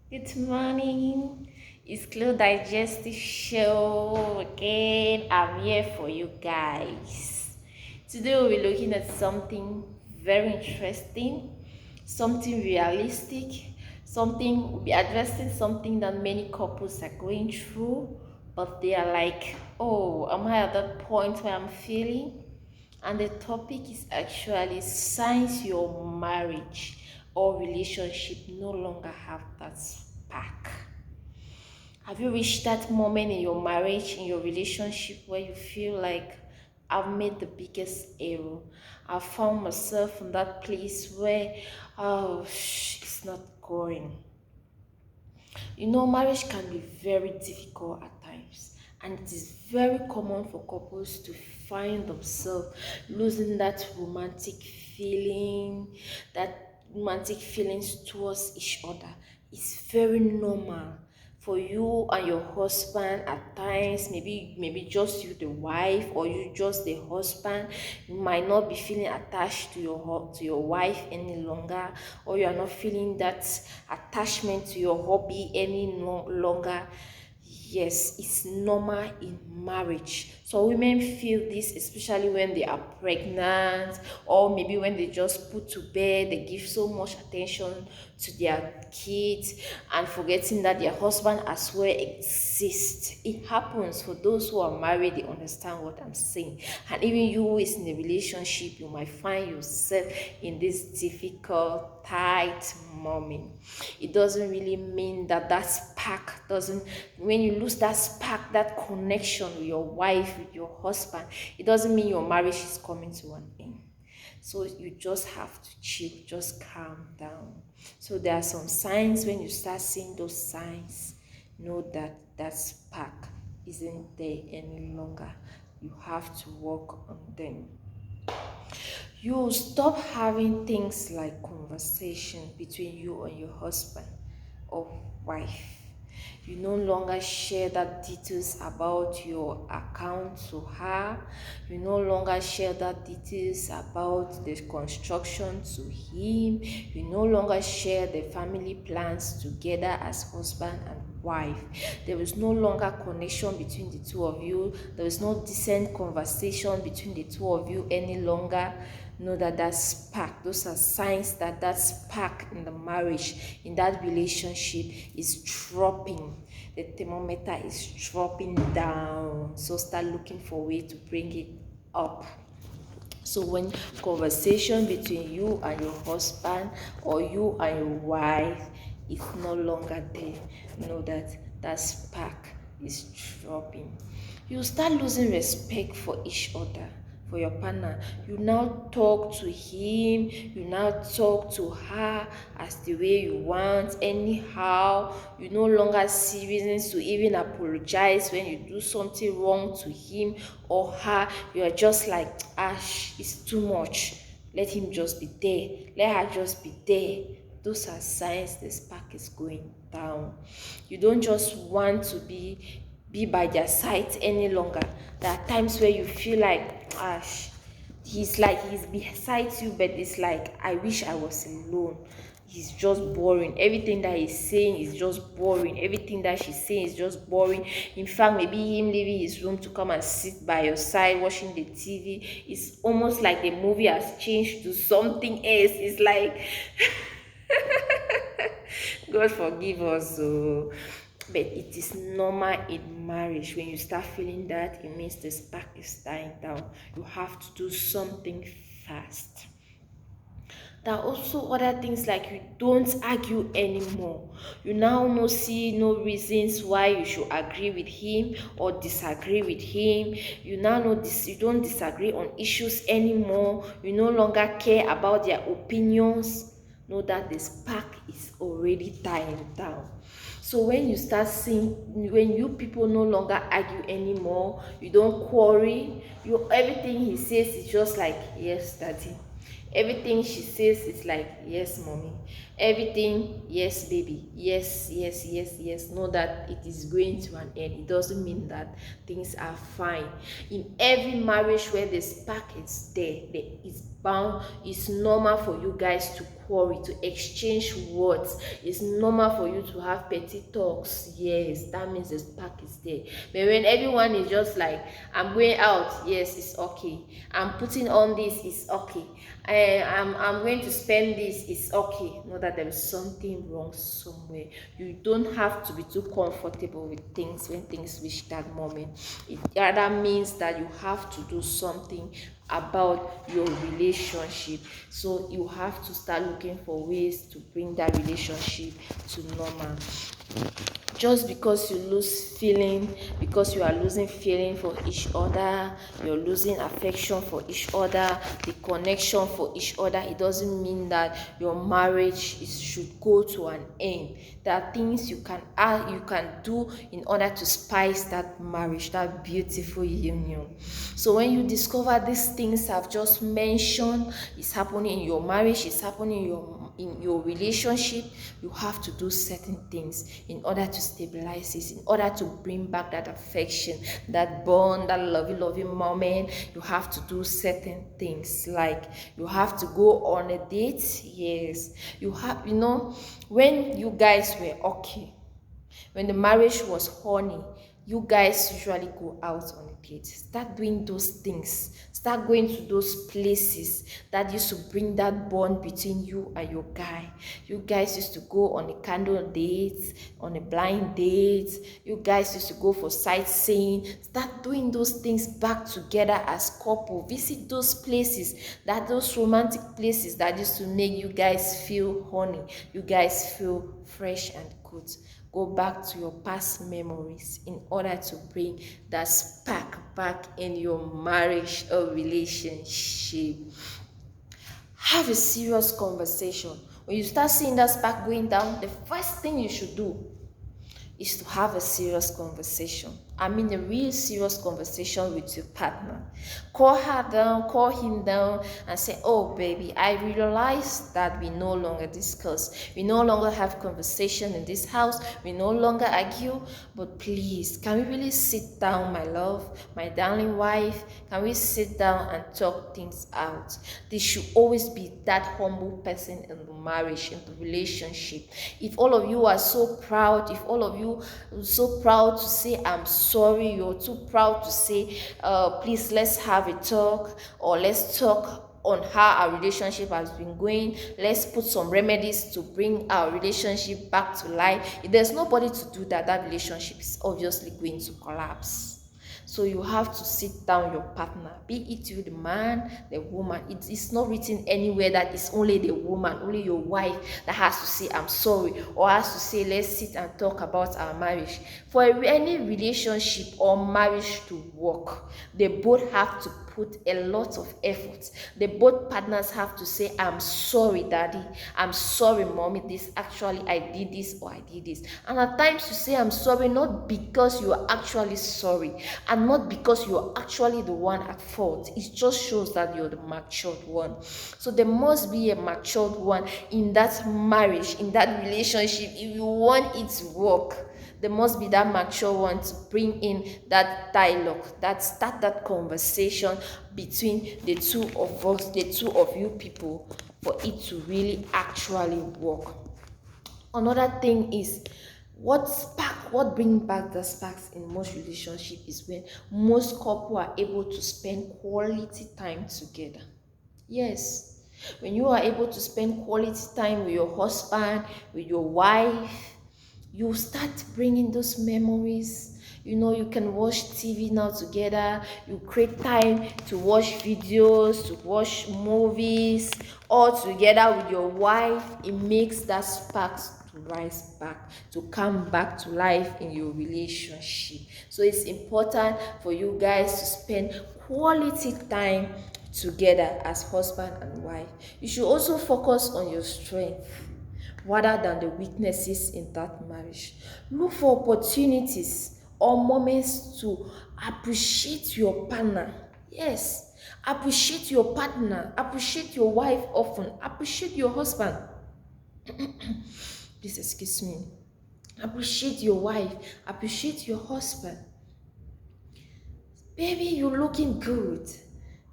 Good morning. It's Clo Digestive Show again. I'm here for you guys. Today we'll be looking at something very interesting, something realistic, something we'll be addressing something that many couples are going through, but they are like, oh, am I at that point where I'm feeling? And the topic is actually signs your marriage or relationship no longer have that spark. Have you reached that moment in your marriage, in your relationship, where you feel like I've made the biggest error? I found myself in that place where, it's not going. Marriage can be very difficult at times, and it is very common for couples to find themselves losing that romantic feelings towards each other. It's very normal for you and your husband at times, maybe just you the wife or you just the husband. You might not be feeling attached to your wife any longer, or you are not feeling that attachment to your hobby any longer. Yes, it's normal in marriage. So women feel this especially when they are pregnant, or maybe when they just put to bed, they give so much attention to their kids and forgetting that their husband as well exists. It happens. For those who are married, they understand what I'm saying. And even you who is in a relationship, you might find yourself in this difficult, tight moment. It doesn't really mean that spark doesn't, when you lose that spark, that connection with your wife, with your husband, it doesn't mean your marriage is coming to an end. So you just have to chill, just calm down. So there are some signs. When you start seeing those signs, know that that spark isn't there any longer. You have to work on them. You stop having things like conversation between you and your husband or wife. You no longer share that details about your account to her. You no longer share that details about the construction to him. You no longer share the family plans together as husband and wife. There is no longer connection between the two of you. There is no decent conversation between the two of you any longer. Know that spark, those are signs that spark in the marriage, in that relationship, is dropping. The thermometer is dropping down. So start looking for a way to bring it up. So when conversation between you and your husband or you and your wife is no longer there, know that spark is dropping. You start losing respect for each other, for your partner. You now talk to him, you now talk to her as the way you want, anyhow. You no longer see reasons to even apologize when you do something wrong to him or her. You are just like, Ash, it's too much. Let him just be there. Let her just be there. Those are signs the spark is going down. You don't just want to be by their side any longer. There are times where you feel like, Ash, he's beside you, but it's like, I wish I was alone. He's just boring. Everything that he's saying is just boring. Everything that she's saying is just boring. In fact, maybe him leaving his room to come and sit by your side watching the TV, it's almost like the movie has changed to something else. It's like God forgive us. Oh. But it is normal in marriage. When you start feeling that, it means the spark is dying down. You have to do something fast. There are also other things like you don't argue anymore. You now see no reasons why you should agree with him or disagree with him. You now know this, you don't disagree on issues anymore. You no longer care about their opinions. Know that the spark is already dying down. So when you start seeing, when you people no longer argue anymore, you don't quarrel, everything he says is just like, yes, daddy. Everything she says is like, yes, mommy. Everything, yes baby, yes, yes, yes, yes, know that it is going to an end. It doesn't mean that things are fine. In every marriage where the spark is there, it's bound, it's normal for you guys to quarrel, to exchange words. It's normal for you to have petty talks. Yes, that means the spark is there. But when everyone is just like, I'm going out, yes, it's okay, I'm putting on this, it's okay, I'm going to spend this, it's okay, know that there is something wrong somewhere. You don't have to be too comfortable with things when things reach that moment. It rather means that you have to do something about your relationship. So you have to start looking for ways to bring that relationship to normal. Just because you lose feeling, because you are losing feeling for each other, you're losing affection for each other, the connection for each other, it doesn't mean that your marriage should go to an end. There are things you can add, you can do in order to spice that marriage, that beautiful union. So when you discover these things I've just mentioned, it's happening in your marriage, it's happening in your relationship, you have to do certain things in order to stabilize it, in order to bring back that affection, that bond, that lovey moment. You have to do certain things, like you have to go on a date. Yes, you have, when you guys were okay, when the marriage was honey, you guys usually go out on a date. Start doing those things. Start going to those places that used to bring that bond between you and your guy. You guys used to go on a candle date, on a blind date. You guys used to go for sightseeing. Start doing those things back together as couple. Visit those places, those romantic places that used to make you guys feel honey. You guys feel fresh and good. Go back to your past memories in order to bring that spark back in your marriage or relationship. Have a serious conversation. When you start seeing that spark going down, the first thing you should do is to have a serious conversation. I mean, a real serious conversation with your partner. Call her down, call him down, and say, oh, baby, I realize that we no longer discuss. We no longer have conversation in this house. We no longer argue. But please, can we really sit down, my love, my darling wife? Can we sit down and talk things out? There should always be that humble person in the marriage, in the relationship. If all of you are so proud, if all of you are so proud to say, I'm sorry, you're too proud to say, please, let's have a talk, or let's talk on how our relationship has been going. Let's put some remedies to bring our relationship back to life. If there's nobody to do that, that relationship is obviously going to collapse. So you have to sit down your partner, be it you, the man, the woman. It is not written anywhere that it's only the woman, only your wife that has to say I'm sorry, or has to say let's sit and talk about our marriage. For any relationship or marriage to work, they both have to put a lot of effort. The both partners have to say, I'm sorry, daddy, I'm sorry, mommy, this actually I did this or I did this. And at times you say I'm sorry not because you are actually sorry, and not because you are actually the one at fault. It just shows that you're the matured one. So there must be a matured one in that marriage, in that relationship. If you want it to work, there must be that mature one to bring in that dialogue, that start that conversation between the two of us, the two of you people, for it to really actually work. Another thing is, what brings back the sparks in most relationship is when most couple are able to spend quality time together. Yes, when you are able to spend quality time with your husband, with your wife, you start bringing those memories. You can watch TV now together. You create time to watch videos, to watch movies, all together with your wife. It makes that sparks to rise back, to come back to life in your relationship. So it's important for you guys to spend quality time together as husband and wife. You should also focus on your strength rather than the weaknesses in that marriage. Look for opportunities or moments to appreciate your partner. Yes, appreciate your partner, appreciate your wife often, appreciate your husband. Please excuse me. Appreciate your wife, appreciate your husband. Baby, you're looking good.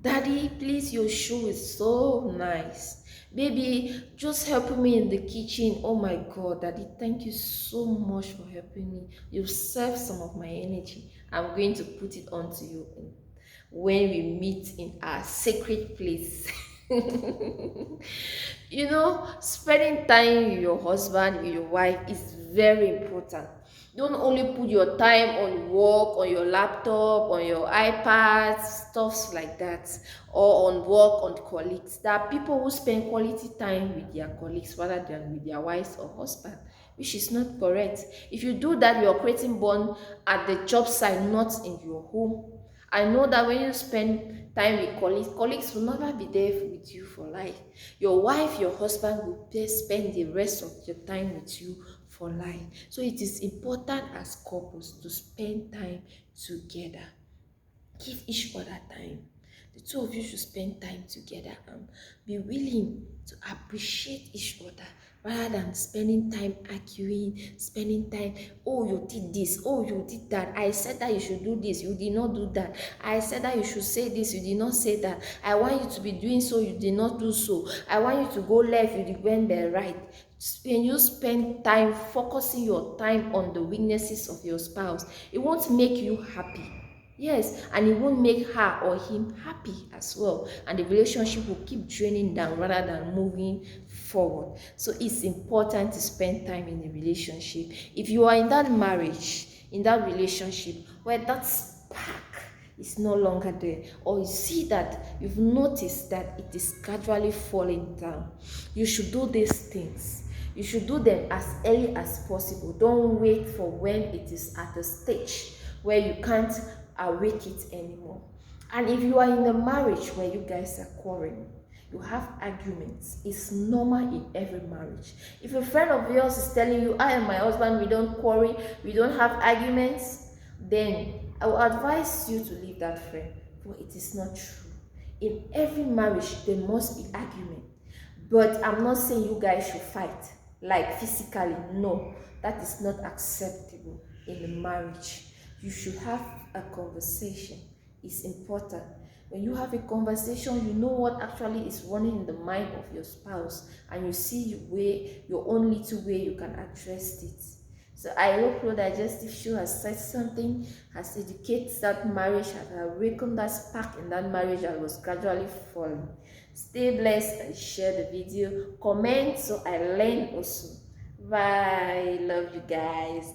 Daddy, please, your shoe is so nice. Baby, just helping me in the kitchen. Oh my God, Daddy, thank you so much for helping me. You've saved some of my energy. I'm going to put it onto you when we meet in our sacred place. Spending time with your husband, with your wife is very important. Don't only put your time on work, on your laptop, on your ipad, stuffs like that, or on work, on colleagues. There are people who spend quality time with their colleagues rather than with their wives or husband, which is not correct. If you do that, you're creating bond at the job site, not in your home. I know that when you spend time with colleagues will never be there with you for life. Your wife, your husband will spend the rest of your time with you for life. So it is important as couples to spend time together. Give each other time. The two of you should spend time together and be willing to appreciate each other rather than spending time arguing, spending time, oh, you did this, oh, you did that. I said that you should do this, you did not do that. I said that you should say this, you did not say that. I want you to be doing so, you did not do so. I want you to go left, you went there right. When you spend time focusing your time on the weaknesses of your spouse, it won't make you happy. Yes, and it won't make her or him happy as well. And the relationship will keep draining down rather than moving forward. So it's important to spend time in a relationship. If you are in that marriage, in that relationship, where that spark is no longer there, or you see that you've noticed that it is gradually falling down, you should do these things. You should do them as early as possible. Don't wait for when it is at a stage where you can't awake it anymore. And if you are in a marriage where you guys are quarreling, you have arguments, it's normal in every marriage. If a friend of yours is telling you, I and my husband, we don't quarrel, we don't have arguments, then I will advise you to leave that friend, for it is not true. In every marriage there must be argument, but I'm not saying you guys should fight like physically. No, that is not acceptable in the marriage. You should have a conversation. It's important. When you have a conversation, you know what actually is running in the mind of your spouse, and you see your own little way you can address it. So I hope Road Digestive Show has said something, has educated that marriage, has awakened that spark in that marriage that was gradually falling. Stay blessed and share the video. Comment so I learn also. Bye. Love you guys.